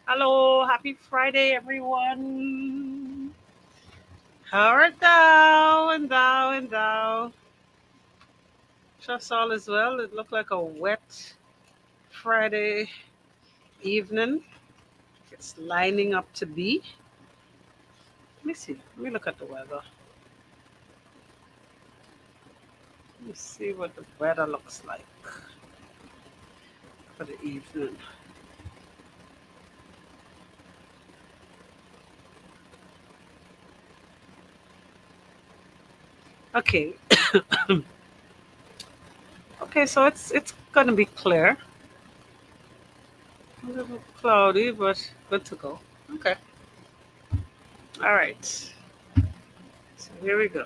Hello, happy Friday, everyone. How art thou and thou and thou? Trust all is well. It looked like a wet Friday evening. It's lining up to be. Let me see. Let me look at the weather. Let me see what the weather looks like for the evening. Okay. Okay, so it's gonna be clear. A little cloudy, but good to go. Okay. All right. So here we go.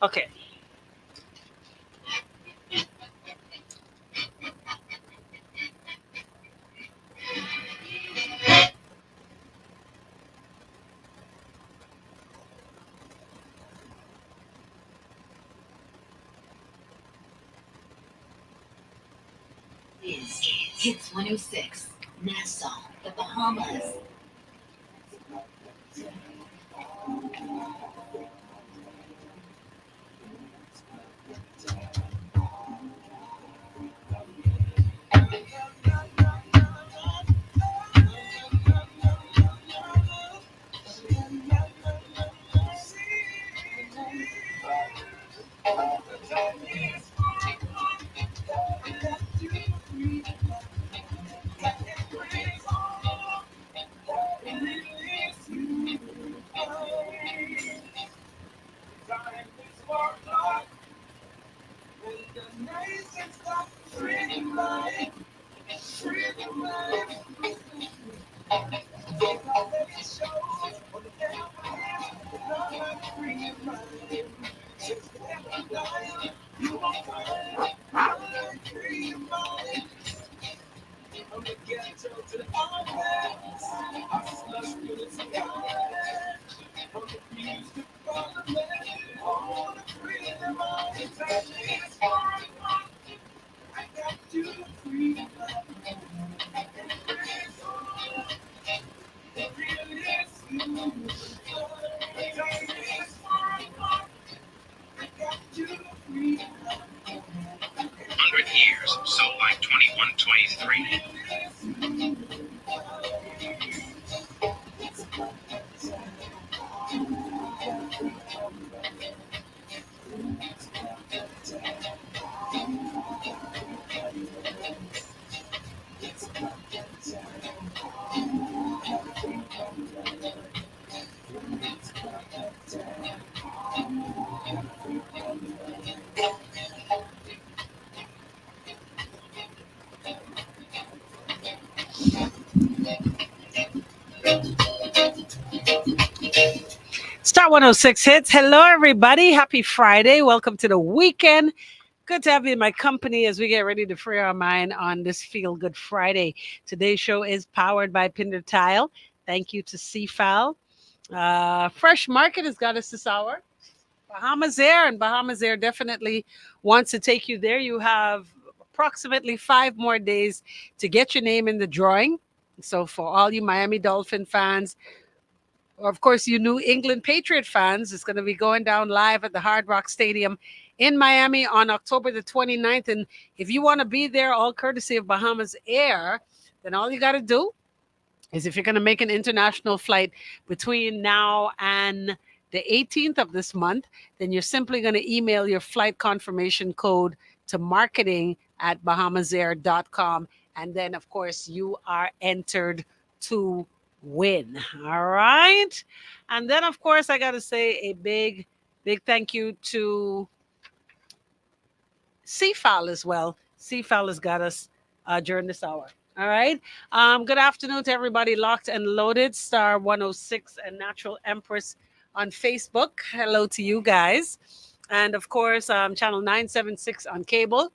Okay. Is Hits 106, Nassau, the Bahamas. Years, so like 21, 23. Star 106 hits. Hello, everybody. Happy Friday. Welcome to the weekend. Good to have you in my company as we get ready to free our mind on this Feel Good Friday. Today's show is powered by Pinder Tile. Thank you to CFAL. Fresh Market has got us this hour. Bahamas Air, and Bahamas Air definitely wants to take you there. You have approximately 5 more days to get your name in the drawing. So, for all you Miami Dolphin fans, or of course, you New England Patriot fans, it's going to be going down live at the Hard Rock Stadium in Miami on October the 29th. And if you want to be there, all courtesy of Bahamas Air, then all you got to do is if you're going to make an international flight between now and the 18th of this month, then you're simply going to email your flight confirmation code to marketing@bahamasair.com. And then, of course, you are entered to win. All right. And then, of course, I got to say a big, big thank you to CFAL as well. CFAL has got us during this hour. All right. Good afternoon to everybody locked and loaded. Star 106 and Natural Empress on Facebook. Hello to you guys. And of course, channel 976 on cable.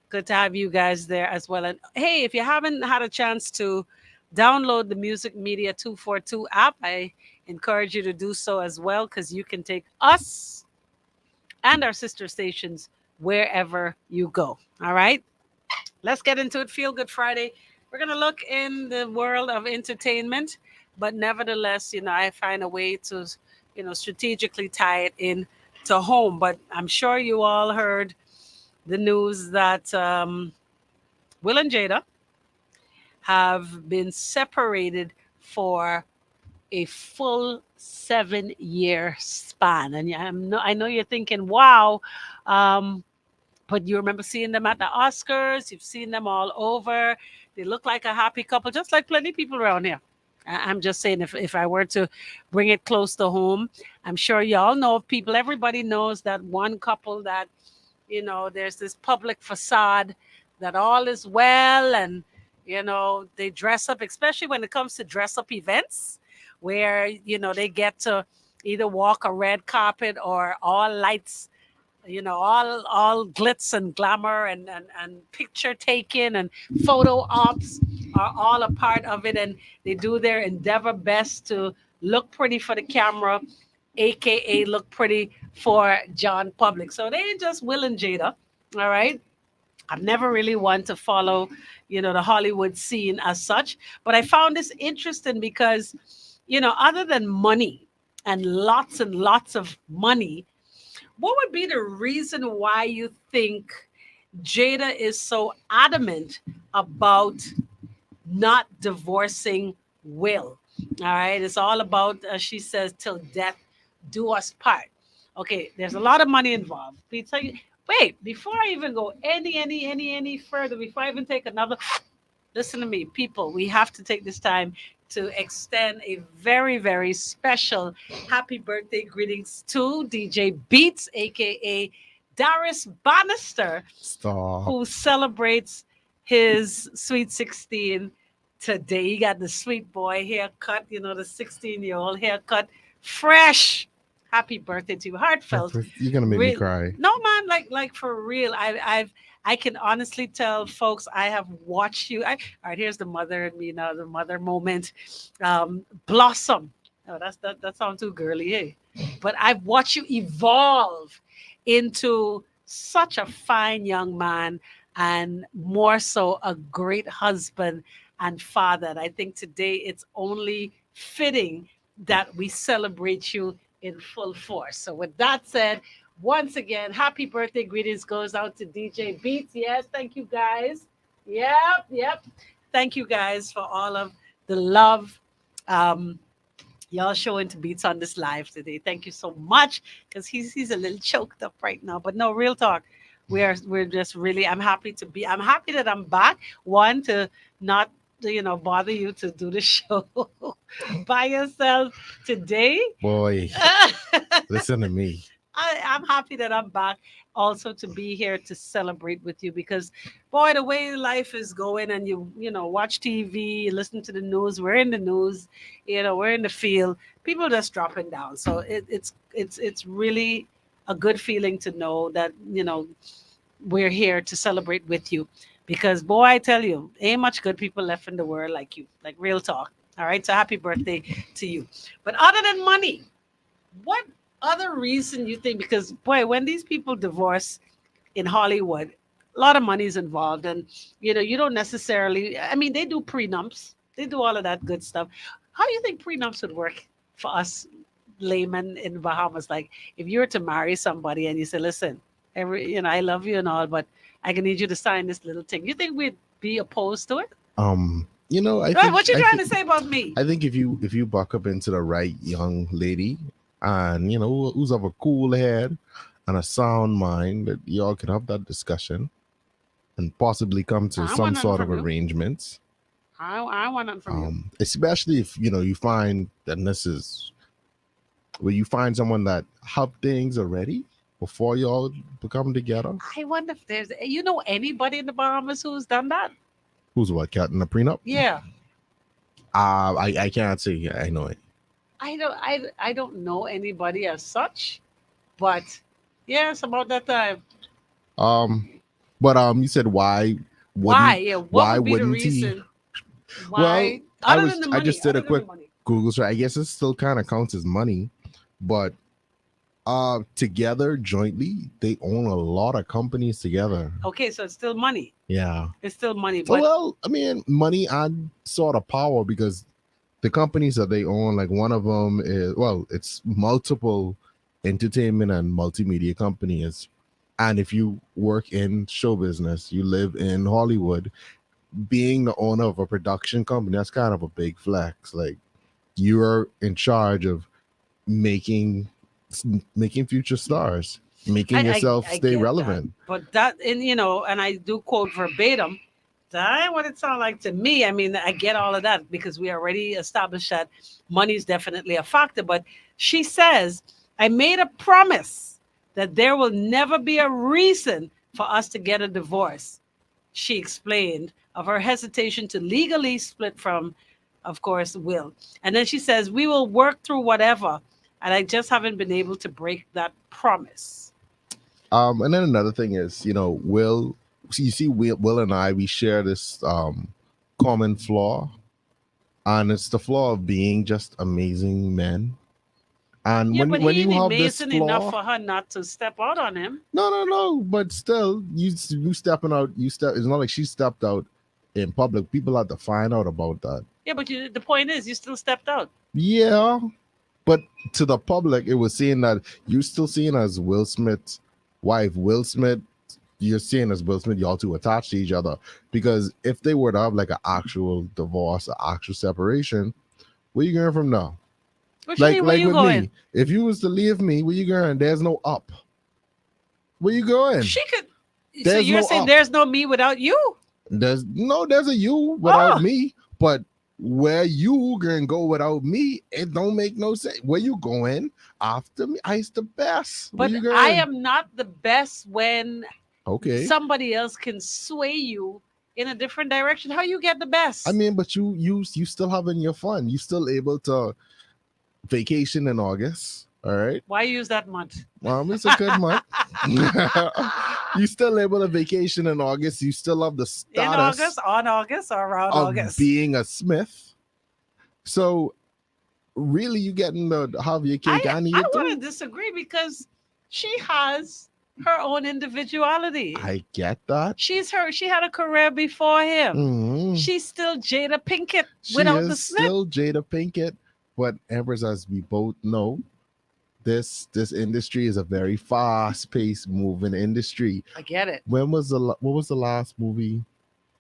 Good to have you guys there as well. And hey, if you haven't had a chance to download the Music Media 242 app, I encourage you to do so as well because you can take us and our sister stations wherever you go. All right. Let's get into it. Feel Good Friday. We're going to look in the world of entertainment, but nevertheless, I find a way to, strategically tie it in to home. But I'm sure you all heard the news that Will and Jada have been separated for a full 7 year span. And I know you're thinking, wow, um, but you remember seeing them at the Oscars. You've seen them all over. They look like a happy couple, just like plenty of people around here. I'm just saying, if I were to bring it close to home, I'm sure y'all know of people. Everybody knows that one couple that, there's this public facade that all is well, and, they dress up, especially when it comes to dress up events where, they get to either walk a red carpet or all lights, all glitz and glamour and picture taking and photo ops are all a part of it, and they do their endeavor best to look pretty for the camera, aka look pretty for John Public. So they ain't just Will and Jada. All right. I've never really wanted to follow, the Hollywood scene as such, but I found this interesting because, other than money and lots of money, what would be the reason why you think Jada is so adamant about not divorcing Will? All right. It's all about, as she says, till death do us part. Okay. There's a lot of money involved. Wait, before I even go any further, before I even take another, listen to me, people. We have to take this time to extend a very, very special happy birthday greetings to DJ Beats, aka Darius Bannister, Stop. who celebrates his sweet 16 today. He got the sweet boy haircut, the 16-year-old haircut, fresh. Happy birthday to you, heartfelt. You're gonna make me cry. No, man, like for real. I can honestly tell folks I have watched you. All right, here's the mother and me now, the mother moment. Blossom. Oh, that sounds too girly, hey. But I've watched you evolve into such a fine young man, and more so a great husband and father. And I think today it's only fitting that we celebrate you in full force. So with that said, once again, happy birthday greetings goes out to DJ Beats. Yes, thank you guys. Yep. Thank you guys for all of the love. Um, Y'all showing to Beats on this live today. Thank you so much, because he's a little choked up right now. But no, real talk. We're just really, I'm happy that I'm back. One, to not bother you to do the show by yourself today. Boy, listen to me. I'm happy that I'm back, also to be here to celebrate with you, because boy, the way life is going, and you watch TV, listen to the news, we're in the news, we're in the field, people just dropping down. So it's really a good feeling to know that we're here to celebrate with you, because boy, I tell you, ain't much good people left in the world like you, like real talk. All right, so happy birthday to you. But other than money, what other reason you think? Because boy, when these people divorce in Hollywood, a lot of money is involved, and you don't necessarily. I mean, they do prenups, they do all of that good stuff. How do you think prenups would work for us laymen in Bahamas? Like, if you were to marry somebody and you say, "Listen, I love you and all, but I can need you to sign this little thing," you think we'd be opposed to it? I Right, think what you I trying think, to say about me? I think if you buck up into the right young lady, and who's of a cool head and a sound mind, that y'all can have that discussion and possibly come to I some want nothing sort of from you. arrangements. I want nothing from you. Especially if you find that this is where you find someone that have things already before y'all become together. I wonder if there's, anybody in the Bahamas who's done that? Who's what? Cutting a prenup? Yeah. I can't say I know it. I don't know anybody as such, but yes, about that time. Um, but you said why Why? wouldn't Yeah, what why would be the wouldn't he? reason? Well, Why? Other than the I money. just did Other a than the quick money. Google search. I guess it still kind of counts as money, but together jointly they own a lot of companies together. Okay, so it's still money. Yeah. It's still money, So but well, I mean, money and sort of power because the companies that they own, like one of them is well, it's multiple entertainment and multimedia companies. And if you work in show business, you live in Hollywood, being the owner of a production company, that's kind of a big flex. Like you are in charge of making making future stars, making yourself I stay get that. relevant. But that, and and I do quote verbatim, that ain't what it sounds like to me. I mean, I get all of that because we already established that money is definitely a factor. But she says, I made a promise that there will never be a reason for us to get a divorce. She explained of her hesitation to legally split from, of course, Will. And then she says, we will work through whatever. And I just haven't been able to break that promise. And then another thing is, Will. So you see, Will and I, we share this common flaw, and it's the flaw of being just amazing men. And Yeah, but when he you ain't have this amazing enough flaw, for her not to step out on him. no, but still, you stepping out, you step. It's not like she stepped out in public. People have to find out about that. Yeah, but the point is, you still stepped out. Yeah, but to the public, it was seen that you still seen as Will Smith's wife. Will Smith, you're seeing as Will Smith, y'all two attached to each other. Because if they were to have like an actual divorce, an actual separation, where you going from now? What you mean, where Like you with going? me, if you was to leave me, where you going? There's no up. Where you going? She could. So There's you're no saying up. there's no me without you? There's a you without Oh, me, but where you gonna go without me, it don't make no sense. Where you going after me? I's the best. Where but you I going? am not the best when Okay. somebody else can sway you in a different direction. How you get the I best? mean, but you still having your fun. You still able to vacation in August. All right. Why use that month? It's a good month. You still able to vacation in August. You still have the In status August, on August, or around of August? being a Smith. So really, you getting to have your cake and eat I it want too. to disagree because she has her own individuality. I get that. She had a career before him. Mhm. She's still Jada Pinkett She without the is Smith. still Jada Pinkett, but Empress, as we both know, this industry is a very fast-paced, moving industry. I get it. When was what was the last movie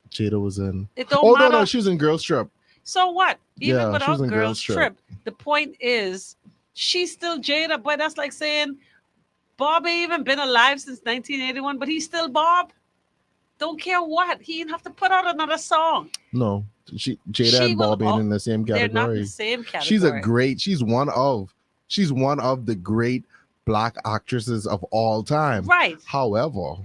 Jada was in? It don't Oh matter. no, she was in Girls Trip. So what? Even Yeah, she was without in Girls Girls Trip. Trip, the point is she's still Jada, but that's like saying Bob ain't even been alive since 1981, but he's still Bob. Don't care what. He didn't have to put out another song. No, Jada She and will Bob ain't in the same They're not in the category. same She's a category. great. She's one of the great black actresses of all time. Right. However,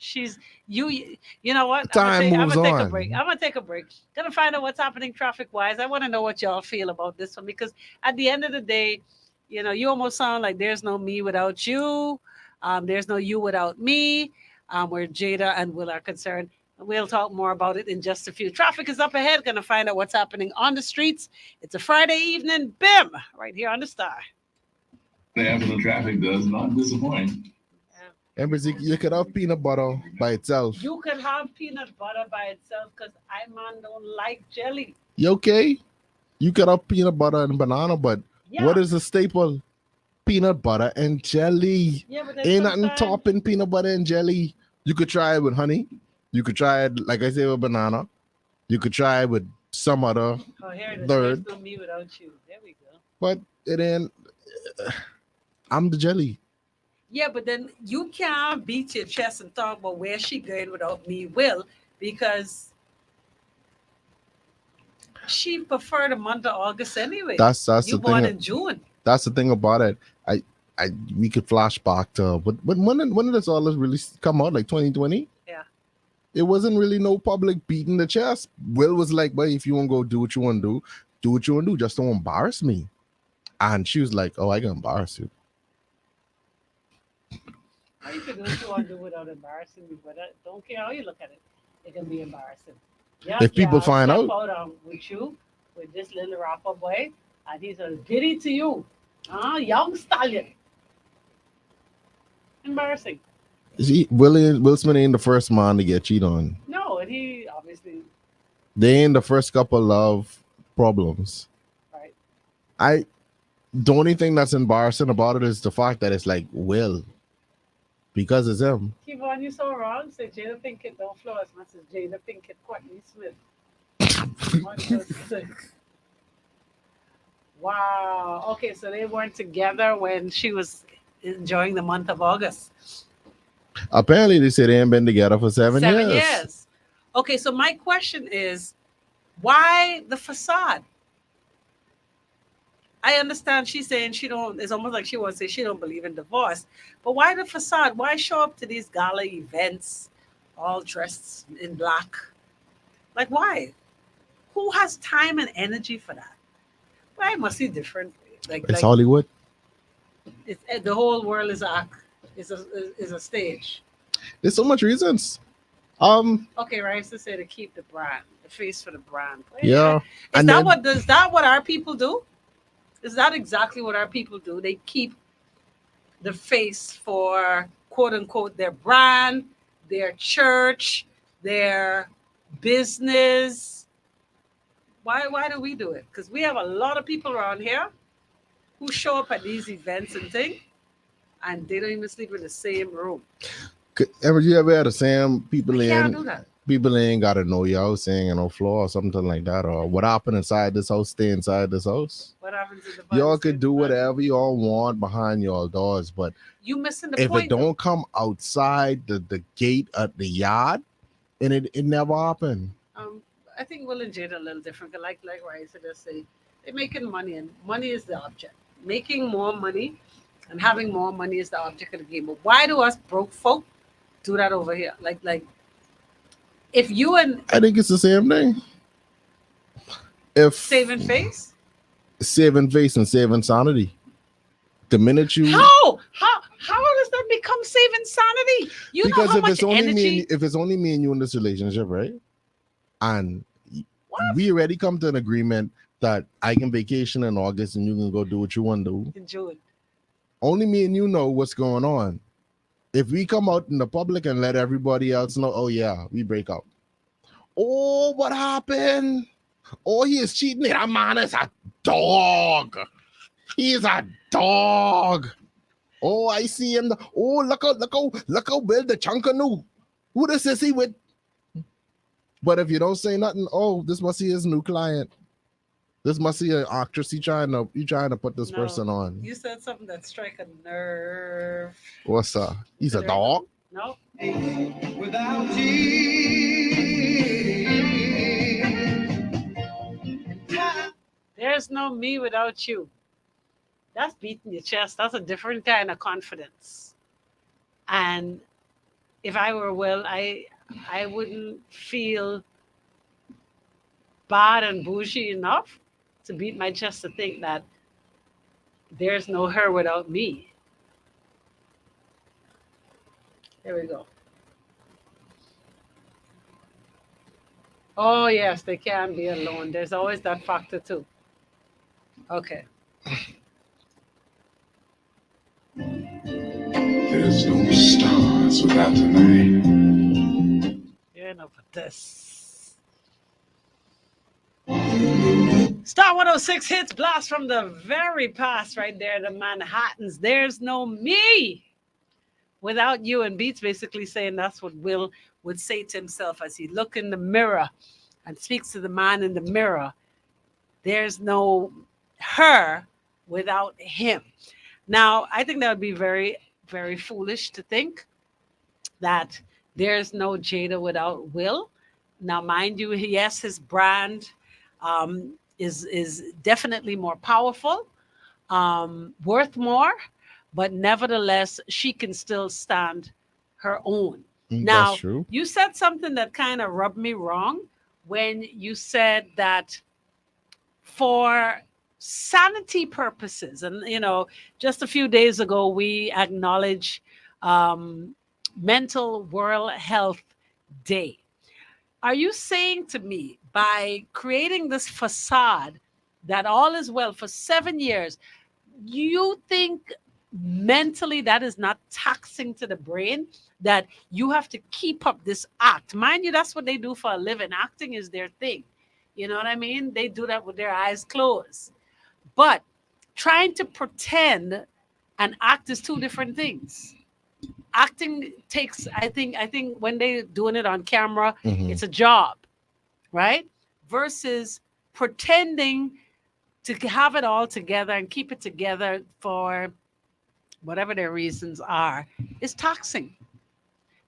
She's you know what? time I'm moves gonna take on. a break. I'm gonna take a break. Gonna find out what's happening traffic wise. I want to know what y'all feel about this one because at the end of the day, you almost sound like there's no me without you. There's no you without me. Where Jada and Will are concerned. We'll talk more about it in just a few. Traffic is up ahead. Gonna find out what's happening on the streets. It's a Friday evening. Bim! Right here on the Star. The Avenue traffic does not disappoint. Empress, you could have peanut butter by itself. You could have peanut butter by itself because I man don't like jelly. You okay? You could have peanut butter and banana, but Yeah. what is the staple? Peanut butter and jelly. Yeah, but then Ain't nothing sometimes- topping peanut butter and jelly. You could try it with honey. You could try it, like I say, with banana. You could try it with some other, Oh, here it is. Third. There's no me without you. There we go. but it ain't. I'm the jelly. Yeah, but then you can't beat your chest and talk about where she going without me, Will, because she preferred the month of August anyway. That's you the born thing. in June. That's the thing about it. We could flash back to when did this all this really come out? Like 2020? Yeah. It wasn't really no public beating the chest. Will was like, "But if you want to go do what you want to do, do what you want to do. Just don't embarrass me." And she was like, "Oh, I can embarrass you." Or you can do what you want to do without embarrassing me, but I don't care how you look at it. It can be embarrassing. Yeah, If yeah, people I'll find step out, out with you, with this little rapper boy, and he's a giddy to you. Young stallion. Embarrassing. Will Smith ain't the first man to get cheated on. No, and he obviously, They ain't the first couple love problems. right. I The only thing that's embarrassing about it is the fact that it's like Will because it's him. Kevon, you so wrong. Say Jada Pinkett don't flow as much as Jada Pinkett Courtney Smith. What the sick? Wow. Okay, so they weren't together when she was enjoying the month of August. Apparently, they say they ain't been together for 7 years. 7 years. Okay, so my question is, why the facade? I understand she's saying she don't. It's almost like she wants to say she don't believe in divorce. But why the facade? Why show up to these gala events, all dressed in black? Like why? Who has time and energy for that? Why must be different? It's Hollywood. The whole world is a act. Is a stage. There's so much reasons. Okay, right. To say to keep the brand, the face for the brand. Yeah. Is And that then- what does that what our people do? Is that exactly what our people do? They keep the face for quote unquote their brand, their church, their business. Why do we do it? Because we have a lot of people around here who show up at these events and things, and they don't even sleep in the same room. You ever had the same people I can't do in that. people ain't gotta know your house saying on the floor or something like that, or what happened inside this house, stay inside this house. What happens in the Y'all Bible could says do the Bible- whatever y'all want behind y'all doors, but You missing the if point. it don't come outside the gate at the yard, and it never happened. I think Will and Jada are a little different. Like Raisa just say, they're making money, and money is the object. Making more money and having more money is the object of the game. But why do us broke folk do that over here? Like if you and I think it's the same thing. If saving face, saving face and saving sanity, the minute you how does that become saving sanity? You know because how if much it's only energy. if it's only me and you in this relationship, right? And What? we already come to an agreement that I can vacation in August and you can go do what you want to do. Enjoy it. Only me and you know what's going on. If we come out in the public and let everybody else know, oh yeah, we break up. Oh, what happened? Oh, he is cheating. That man is a dog. He's a dog. Oh, I see him. Oh, look out, Bill the chunker knew. Who the sissy with? But if you don't say nothing, oh, this must be his new client. This must be an actress. You trying to put this No. person on. You said something that strike a nerve. What's up? He's a dog. No. Without There's no me without you. That's beating your chest. That's a different kind of confidence. And if I were Will, I wouldn't feel bad and bougie enough to beat my chest to think that there's no her without me. There we go. Oh yes, they can be alone. There's always that factor too. Okay. There's no stars without the night. Yeah, enough of this. Star 106 hits blast from the very past right there, the Manhattans. There's no me without you. And Beats basically saying that's what Will would say to himself as he look in the mirror and speaks to the man in the mirror. There's no her without him. Now, I think that would be very, very foolish to think that there's no Jada without Will. Now, mind you, yes, his brand is definitely more powerful, worth more, but nevertheless, she can still stand her own. That's Now, true. you said something that kind of rubbed me wrong when you said that for sanity purposes, and just a few days ago, we acknowledged um, Mental World Health Day. Are you saying to me by creating this facade that all is well for 7 years, you think mentally that is not taxing to the brain, that you have to keep up this act? Mind you, that's what they do for a living. Acting is their thing. You know what I mean? They do that with their eyes closed. But trying to pretend and act is two different things. Acting takes, I think when they're doing it on camera, Hmm. it's a job, right? Versus pretending to have it all together and keep it together for whatever their reasons are, is taxing.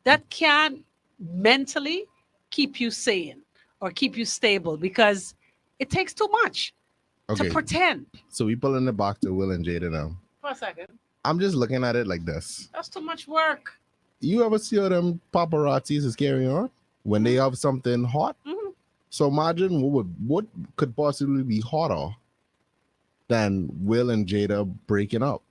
That can't mentally keep you sane or keep you stable, because it takes too much to Okay, pretend. so we pulling it back to Will and Jada now. For a second, I'm just looking at it like this. that's too much work. You ever see how them paparazzis is carrying on when they have something hot? Hmm. So imagine what could possibly be hotter than Will and Jada breaking up.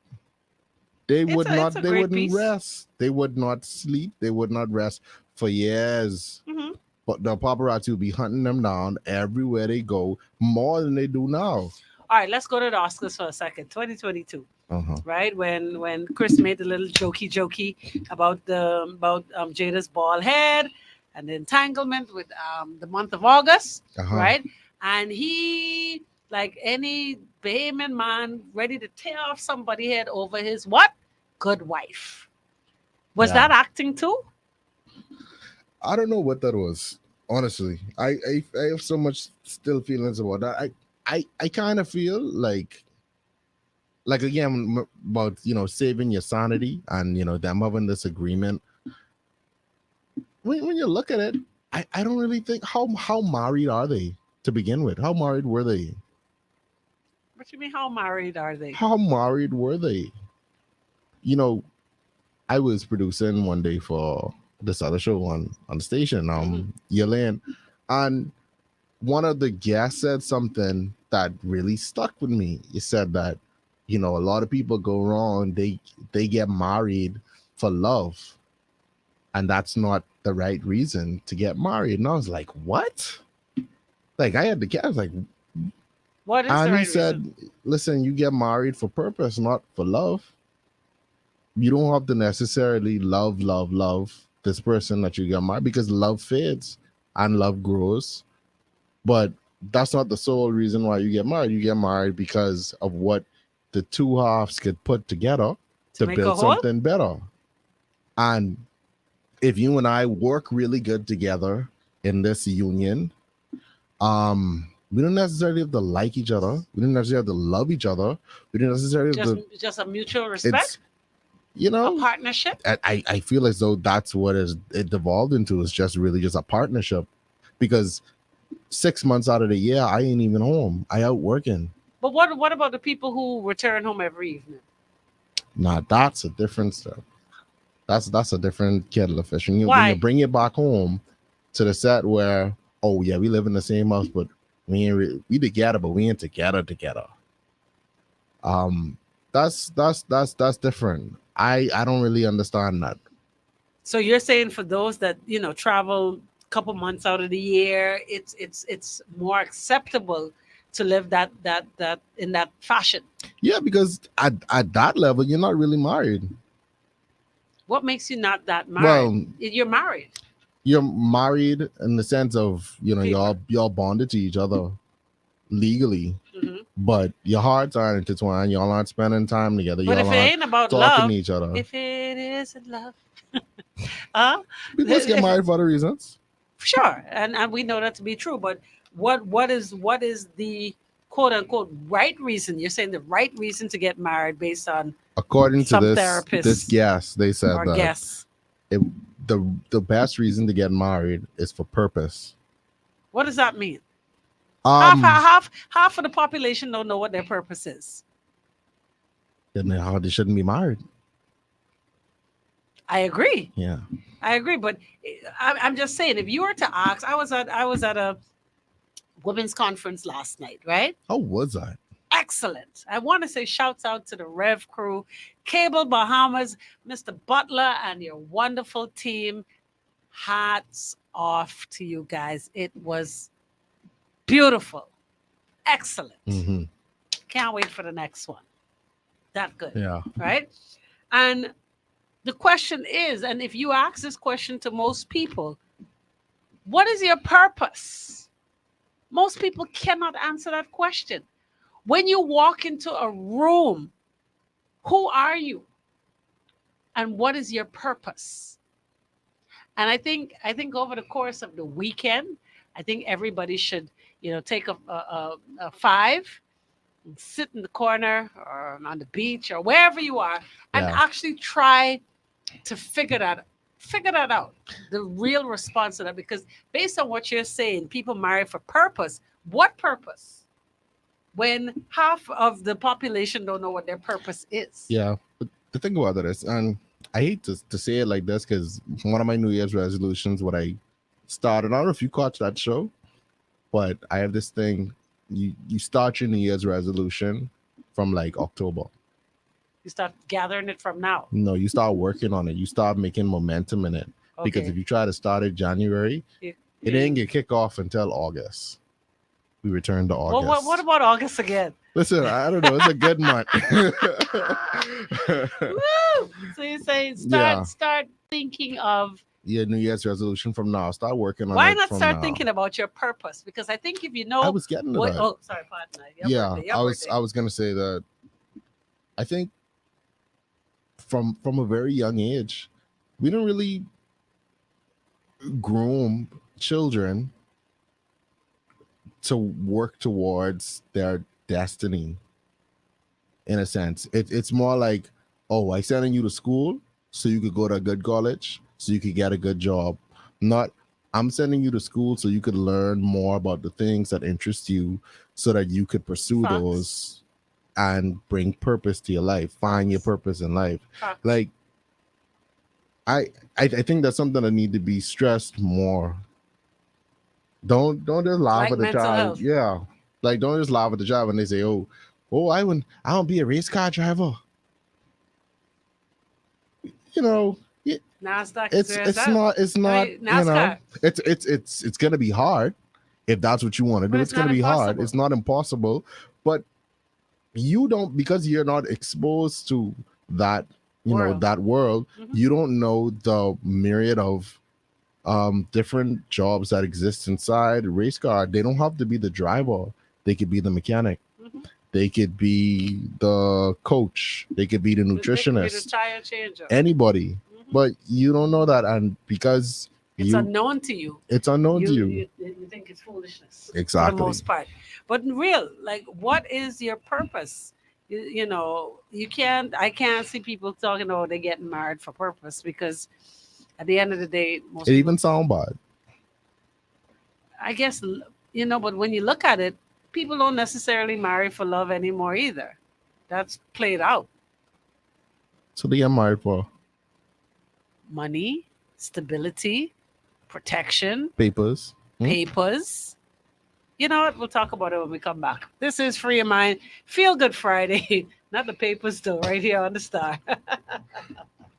They would It's a not. They great wouldn't piece. rest. They would not sleep. They would not rest for years. Hmm. But the paparazzi will be hunting them down everywhere they go, more than they do now. All right, let's go to the Oscars for a second. 2022, Uh-huh. right? When Chris made the little jokey about Jada's bald head and the entanglement with the month of August, Uh-huh. right? And he, like any Bahamian man, ready to tear off somebody's head over his what? Good wife. Was Yeah. that acting too? I don't know what that was. Honestly, I have so much still feelings about that. I kind of feel like again about saving your sanity and them having this agreement. When you look at it, I don't really think how married are they to begin with? How married were they? What you mean? How married are they? How married were they? You know, I was producing one day for this other show on the station, Yelene, and one of the guests said something that really stuck with me. He said that, a lot of people go wrong. They get married for love, and that's not the right reason to get married. And I was like, what? Like I had the guess, like, What is the and he right said, reason? listen, you get married for purpose, not for love. You don't have to necessarily love this person that you get married, because love fades and love grows. But that's not the sole reason why you get married. You get married because of what the two halves could put together To to make a build whole? something better. And if you and I work really good together in this union, we don't necessarily have to like each other. We don't necessarily have to love each other. We don't necessarily have Just a mutual to. respect, It's a partnership. I feel as though that's what it devolved into, is just really just a partnership, because 6 months out of the year I ain't even home. I out working. But what about the people who return home every evening? Now that's a different stuff. That's a different kettle of fish. When you Why? bring it back home to the set where, oh yeah, we live in the same house, but we together, but we ain't together. Um, that's different. I don't really understand that. So you're saying for those that travel a couple months out of the year, it's more acceptable to live that in that fashion. Yeah, because at that level, you're not really married. What makes you not that married? Well, You're married. you're married in the sense of Paper. y'all bonded to each other legally, Hmm. but your hearts aren't intertwined. Y'all aren't spending time together. But Y'all if it aren't ain't about talking love, to each other. if it isn't love, huh? People just get married for other reasons. Sure, and we know that to be true. But what is the quote unquote right reason? You're saying the right reason to get married based on According to some this therapists guest, they said or that guess. it, the best reason to get married is for purpose. What does that mean? Half Um, half of the population don't know what their purpose is. then how they shouldn't be married. I agree. Yeah. I agree. But I'm just saying, if you were to ask, I was at a women's conference last night, right? How was I? Excellent. I want to say shouts out to the Rev crew, Cable Bahamas, Mr. Butler, and your wonderful team. Hats off to you guys. It was beautiful. Excellent. Hmm. Can't wait for the next one. That good. Yeah. Right? And the question is, and if you ask this question to most people, what is your purpose? Most people cannot answer that question. When you walk into a room, who are you? And what is your purpose? And I think over the course of the weekend, I think everybody should, take a five and sit in the corner or on the beach or wherever you are and Yeah. actually try to figure that out. The real response to that, because based on what you're saying, people marry for purpose. What purpose? When half of the population don't know what their purpose is. Yeah. But the thing about it is, and I hate to say it like this because one of my New Year's resolutions, what I started, I don't know if you caught that show, but I have this thing. You start your New Year's resolution from like October. You start gathering it from now. No, you start working on it. You start making momentum in it. Because if you try to start it January, it it didn't get kicked off until August. We returned to August. Well, what about August again? Listen, I don't know. It's a good month. Woo! So you're saying start thinking of Yeah, New Year's resolution from now. Start working on why it not from start now. thinking about your purpose? Because I think if you know I was getting to what, that. oh, sorry, pardon. Your I birthday. was gonna say that I think from a very young age, we don't really groom children to work towards their destiny. In a sense, it's more like, oh, I sending you to school so you could go to a good college, so you could get a good job. Not, I'm sending you to school so you could learn more about the things that interest you, so that you could pursue Facts. those and bring purpose to your life, find your purpose in life. Facts. Like, I think that's something that need to be stressed more. Don't just laugh Like at the mental child. health. Yeah, like don't just laugh at the child when they say, "Oh, I don't be a race car driver." You know, NASDAQ. it's not NASCAR. it's gonna be hard if that's what you want to do. But It's it's gonna not be hard. impossible. It's not impossible, but you don't, because you're not exposed to that World. that world. Mhm. You don't know the myriad of different jobs that exist inside a race car. They don't have to be the driver. They could be the mechanic. Mhm. They could be the coach. They could be the They could be the nutritionist. tire changer. Anybody. Mhm. But you don't know that, and because It's unknown to you. it's unknown to you. You think it's foolishness for Exactly. the most part. But in real, like, what is your purpose? You can't. I can't see people talking about they getting married for purpose, because at the end of the day, most It people, even sound bad. I guess, But when you look at it, people don't necessarily marry for love anymore either. That's played out. So they get married for Money, stability, protection, papers. papers. You know what? We'll talk about it when we come back. This is Free Your Mind, Feel Good Friday. Not the papers, though, right here on the Star.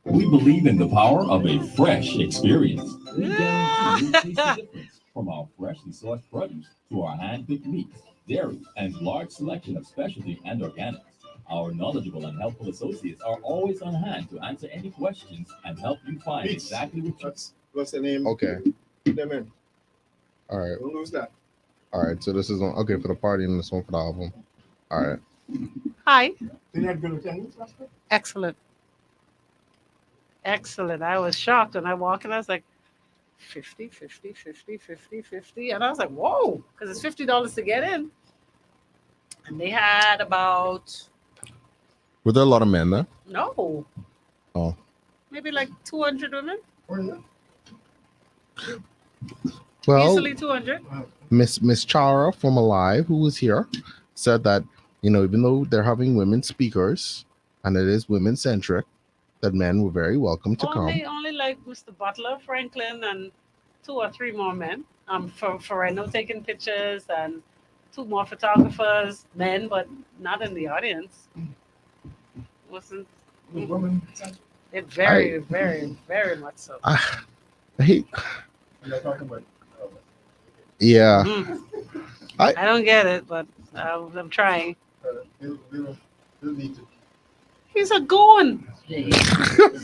We believe in the power of a fresh experience. We guarantee you'll taste the difference, from our freshly sourced produce to our hand-picked meats, dairy, and large selection of specialty and organics. Our knowledgeable and helpful associates are always on hand to answer any questions and help you find exactly what you. What's the name? Okay. Put them in. All right. Don't lose that. All right. So this is on for the party and this one for the album. All right. Hi. Did you have good attendance last night? Excellent. Excellent. I was shocked when I walked in. I was like, 50, 50, 50, 50, 50. And I was like, whoa, because it's $50 to get in. And they had about, Were there a lot of men there? no. Oh. Maybe like 200 women. Well, Easily 200. Miss Chara from Alive, who was here, said that even though they're having women speakers and it is women centric, that men were very welcome to come. Only like Mr. Butler, Franklin, and two or three more men. For right now, taking pictures and two more photographers, men, but not in the audience. Wasn't The woman, it very, very, very much so. I, he, and they're talking about. yeah, Mhm. I I don't get it, but I'm trying. They'll need to. He's a goon. He's a goon.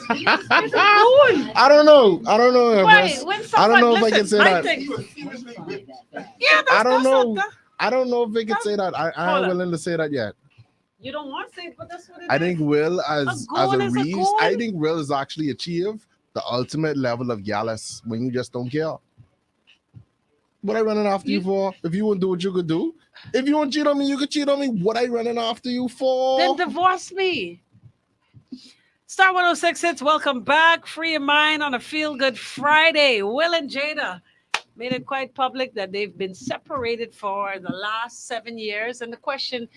I don't know. I don't know. Why? Empress. When I don't someone know if I can listen, say my that. thing. He was probably that bad. Yeah, I don't that's know. not that. I don't know if we can say that. I Hold am on. willing to say that yet. You don't want to say it, but that's what it is. I think Will as goon a is a Reeves, I goon. think Will has actually achieved the ultimate level of gallus when you just don't care. What I running after you for? If you won't do what you could do, if you won't cheat on me, you could cheat on me. What I running after you for? Then divorce me. Star 106 hits, welcome back. Free your mind on a feel good Friday. Will and Jada made it quite public that they've been separated for the last 7 years. And the question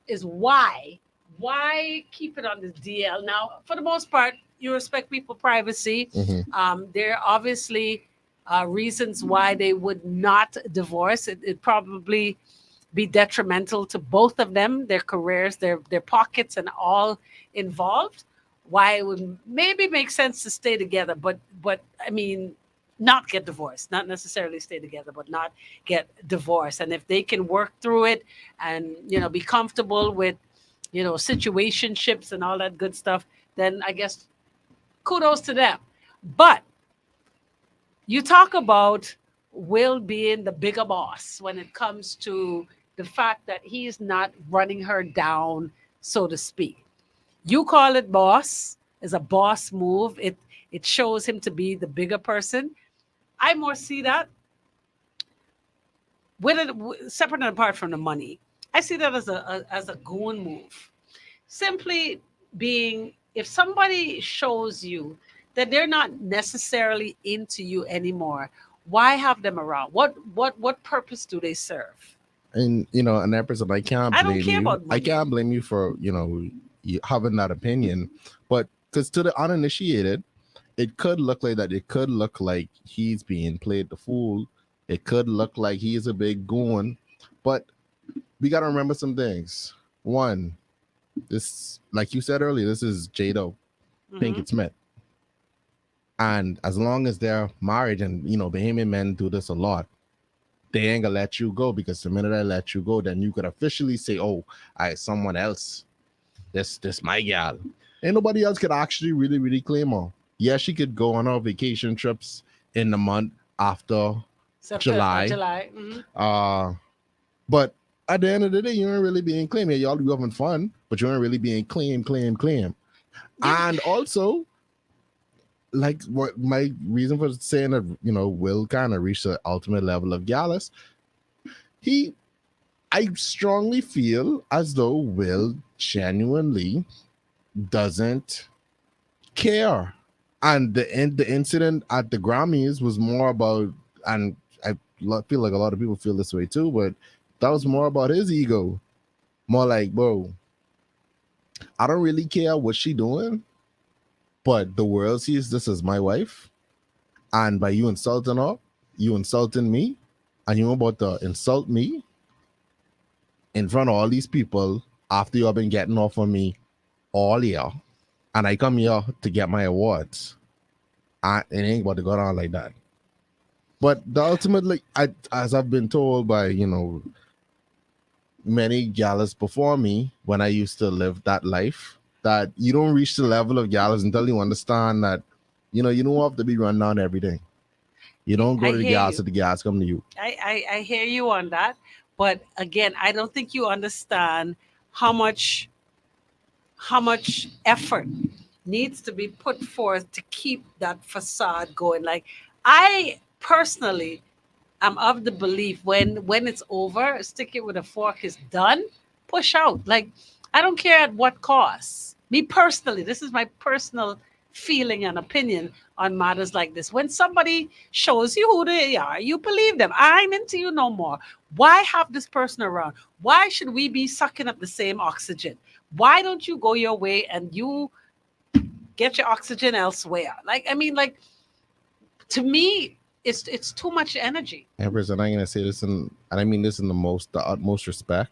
is why? Why keep it on this DL? Now, for the most part, you respect people's privacy. Mhm. There are obviously reasons why they would not divorce. It probably be detrimental to both of them, their careers, their pockets, and all involved. Why it would maybe make sense to stay together, but I mean, not get divorced, not necessarily stay together, but not get divorced. And if they can work through it and be comfortable with situationships and all that good stuff, then I guess kudos to them. But you talk about Will being the bigger boss when it comes to the fact that he's not running her down, so to speak. You call it boss, is a boss move. It shows him to be the bigger person. I more see that with it separate and apart from the money. I see that as a goon move. Simply being, if somebody shows you that they're not necessarily into you anymore, why have them around? What purpose do they serve? And an episode, I can't I don't blame care you. about I money. can't blame you for you having that opinion, but because to the uninitiated, it could look like that. It could look like he's being played the fool. It could look like he's a big goon, but we got to remember some things. One, this, like you said earlier, this is Jado Mhm. Pinkett Smith, and as long as they're married, and Bahamian men do this a lot, they ain't gonna let you go, because the minute I let you go, then you could officially say, "Oh, I someone else. This my gal." Ain't nobody else could actually really really claim her. Yeah, she could go on her vacation trips in the month after July. July. Mhm. But at the end of the day, you ain't really being claimed. Yeah, y'all you having fun, but you ain't really being claim. Yeah. And also, like what my reason for saying that Will kind of reach the ultimate level of gallus, I strongly feel as though Will genuinely doesn't care. And the incident at the Grammys was more about, and feel like a lot of people feel this way too, but that was more about his ego. More like, bro, I don't really care what she doing, but the world sees this as my wife, and by you insulting her, you insulting me, and you about to insult me in front of all these people after you have been getting off on me all year, and I come here to get my awards. It ain't about to go down like that. But the ultimately, as I've been told by many galas before me, when I used to live that life, that you don't reach the level of galas until you understand that you don't have to be run down every day. You don't go I to the hear gas you. if the gas come to you. I hear you on that, but again, I don't think you understand how much effort needs to be put forth to keep that facade going. Like, I personally am of the belief when it's over, stick it with a fork, is done, push out. Like, I don't care at what cost. Me personally, this is my personal feeling and opinion on matters like this. When somebody shows you who they are, you believe them. I'm into you no more. Why have this person around? Why should we be sucking up the same oxygen? Why don't you go your way and you get your oxygen elsewhere. Like, I mean, like, to me, it's too much energy. Empress, and I'm gonna say this, and I mean this in the utmost respect,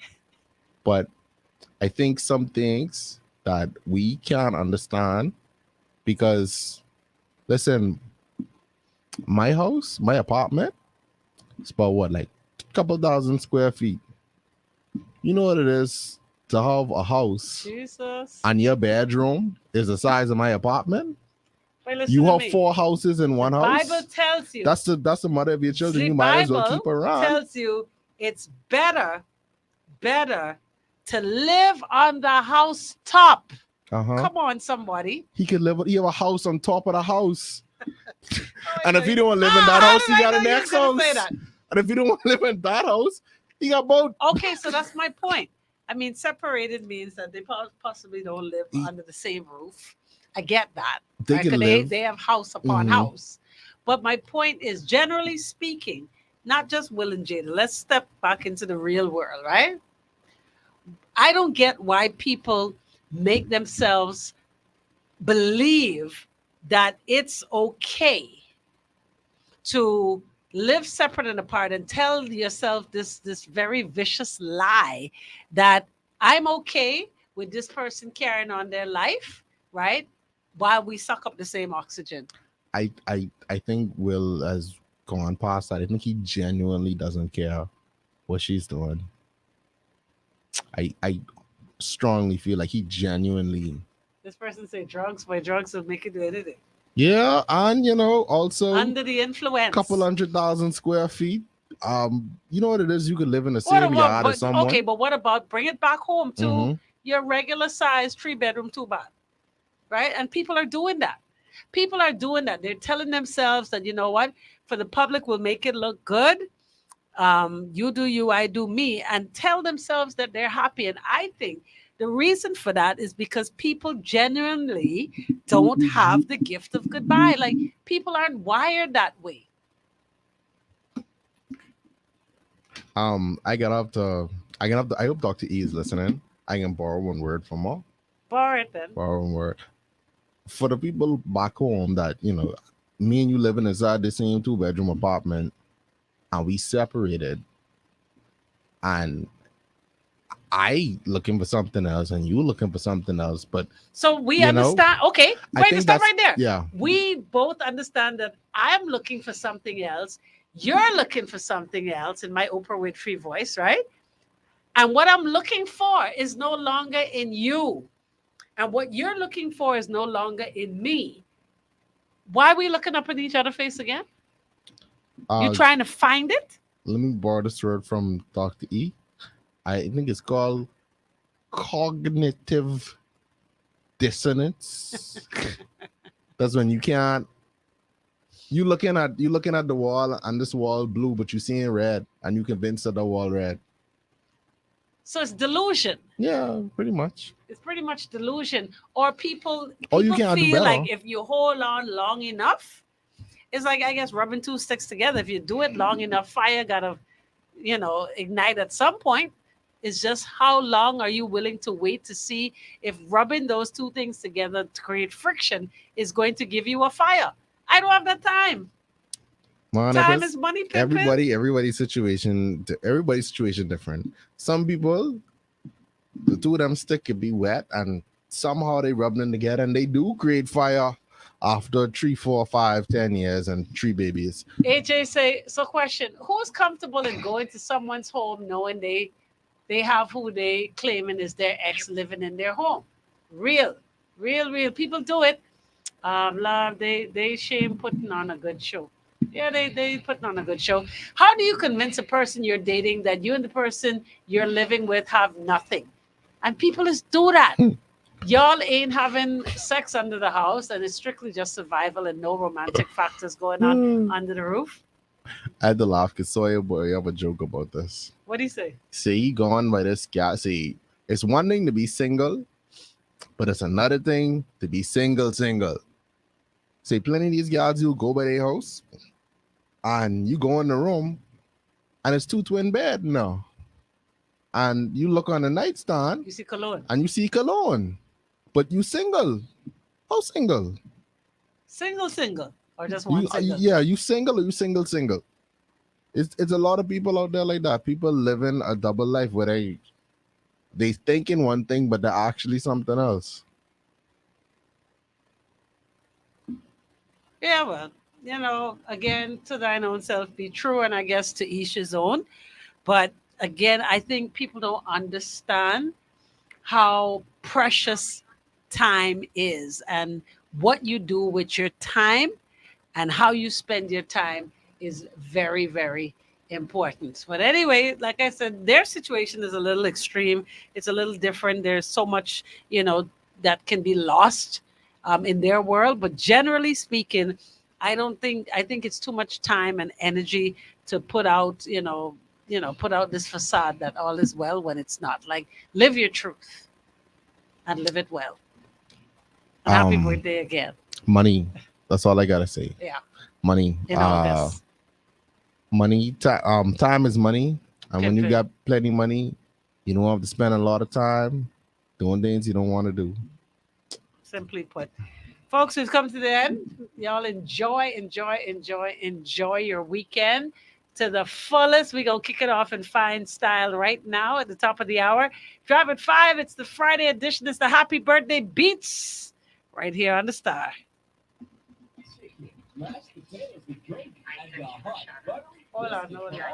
but I think some things that we can't understand because, listen, my house, my apartment, it's about what, like a couple thousand square feet. You know what it is to have a house Jesus. and your bedroom is the size of my apartment? Wait, listen You to have me. 4 houses in one The house. Bible tells you. That's the mother of your children. The You might as well Bible keep around. tells you it's better to live on the house top. Uh-huh. Come on, somebody. He could live. He have a house on top of the house. Oh, And if he don't live in that house, he got a next house. And if you don't live in that house, he got both. Okay, so that's my point. I mean, separated means that they possibly don't live under the same roof. I get that. They right? can 'Cause live. they have house upon Mhm. house. But my point is, generally speaking, not just Will and Jada. Let's step back into the real world, right? I don't get why people make themselves believe that it's okay to live separate and apart and tell yourself this very vicious lie that I'm okay with this person carrying on their life, right? While we suck up the same oxygen. I think Will has gone past that. I think he genuinely doesn't care what she's doing. I strongly feel like he genuinely. This person say drugs, my drugs will make you do anything. Yeah, and also Under the influence. couple 100,000 square feet. You know what it is? You could live in the What same about, yard as someone. okay, but what about bring it back home to Mhm. your regular size 3-bedroom, 2-bath, right? And people are doing that. People are doing that. They're telling themselves that, you know what, for the public will make it look good. You do you, I do me, and tell themselves that they're happy. And I think the reason for that is because people genuinely don't have the gift of goodbye. Like, people aren't wired that way. I hope Dr. E is listening. I can borrow one word from her. Borrow it then. Borrow one word. For the people back home that, me and you living inside the same 2-bedroom apartment and we separated and I looking for something else and you looking for something else, but So we understand. Okay, I wait, think stop that's- right there. yeah. We both understand that I'm looking for something else. You're looking for something else in my Oprah Winfrey voice, right? And what I'm looking for is no longer in you. And what you're looking for is no longer in me. Why are we looking up in each other's face again? You trying to find it? Let me borrow this word from Dr. E. I think it's called cognitive dissonance. That's when you can't. You looking at the wall and this wall blue, but you seeing red, and you convinced that the wall red. So it's delusion. Yeah, pretty much. It's pretty much delusion. Or people You can't do feel better. like if you hold on long enough, it's like, I guess, rubbing 2 sticks together. If you do it long enough, fire gotta, ignite at some point. It's just how long are you willing to wait to see if rubbing those 2 things together to create friction is going to give you a fire. I don't have that time. Man, Time is money, pimpin'. everybody's situation different. Some people, the 2 of them stick could be wet and somehow they rub them together and they do create fire after 3, 4, 5, 10 years and 3 babies. AJ say, so question, who's comfortable in going to someone's home knowing they have who they claiming is their ex living in their home? Real people do it. Love, they shame putting on a good show. Yeah, they putting on a good show. How do you convince a person you're dating that you and the person you're living with have nothing? And people just do that. Y'all ain't having sex under the house, and it's strictly just survival and no romantic factors going on under the roof. I had to laugh because Sawyer boy have a joke about this. What do you say? See, he gone by this guy. See, it's one thing to be single, but it's another thing to be single. See, plenty of these guys who go by their house and you go in the room and it's 2 twin bed now. And you look on the nightstand You see cologne. and you see cologne, but you single. How single? Single, or just You one single? yeah, you single or you single? It's a lot of people out there like that. People living a double life where they thinking one thing, but they're actually something else. Yeah, well, again, to thine own self be true, and I guess to each his own. But again, I think people don't understand how precious time is and what you do with your time and how you spend your time is very, very important. But anyway, like I said, their situation is a little extreme. It's a little different. There's so much, that can be lost in their world. But generally speaking, I think it's too much time and energy to put out, put out this facade that all is well when it's not. Like, live your truth and live it well. And happy Um, birthday again. money. That's all I gotta say. Yeah, Money. in August. Time is money, and when you Pimpin'. got plenty money, you don't have to spend a lot of time doing things you don't want to do. Simply put. Folks, we've come to the end. Y'all enjoy your weekend to the fullest. We're going to kick it off in fine style right now at the top of the hour. Drive at 5. It's the Friday edition. It's the Happy Birthday Beats right here on the Star. Mashed potatoes with gravy and the hot buttery Hold on, crispy hold on. crust.